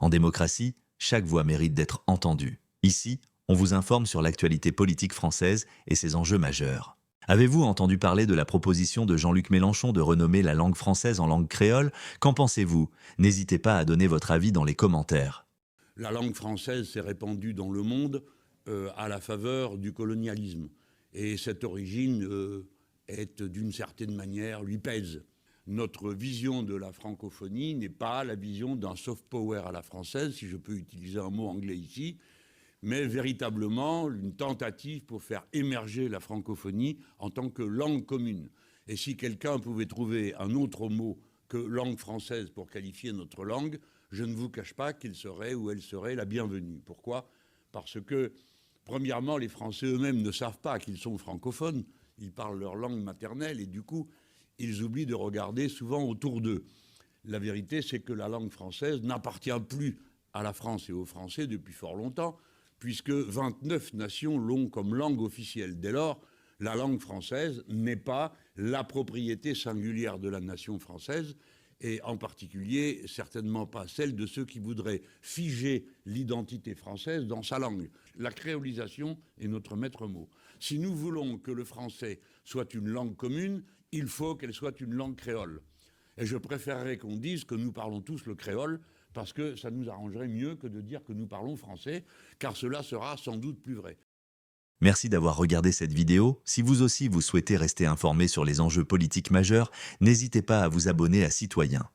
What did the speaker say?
En démocratie, chaque voix mérite d'être entendue. Ici, on vous informe sur l'actualité politique française et ses enjeux majeurs. Avez-vous entendu parler de la proposition de Jean-Luc Mélenchon de renommer la langue française en langue créole? Qu'en pensez-vous? N'hésitez pas à donner votre avis dans les commentaires. La langue française s'est répandue dans le monde à la faveur du colonialisme. Et cette origine est, d'une certaine manière, lui pèse. Notre vision de la francophonie n'est pas la vision d'un soft power à la française, si je peux utiliser un mot anglais ici, mais véritablement une tentative pour faire émerger la francophonie en tant que langue commune. Et si quelqu'un pouvait trouver un autre mot que langue française pour qualifier notre langue, je ne vous cache pas qu'il serait ou elle serait la bienvenue. Pourquoi? Parce que, premièrement, les Français eux-mêmes ne savent pas qu'ils sont francophones, ils parlent leur langue maternelle et du coup, ils oublient de regarder souvent autour d'eux. La vérité, c'est que la langue française n'appartient plus à la France et aux Français depuis fort longtemps, puisque 29 nations l'ont comme langue officielle. Dès lors, la langue française n'est pas la propriété singulière de la nation française, et en particulier, certainement pas celle de ceux qui voudraient figer l'identité française dans sa langue. La créolisation est notre maître mot. Si nous voulons que le français soit une langue commune, il faut qu'elle soit une langue créole. Et je préférerais qu'on dise que nous parlons tous le créole, parce que ça nous arrangerait mieux que de dire que nous parlons français, car cela sera sans doute plus vrai. Merci d'avoir regardé cette vidéo. Si vous aussi vous souhaitez rester informé sur les enjeux politiques majeurs, n'hésitez pas à vous abonner à Citoyen.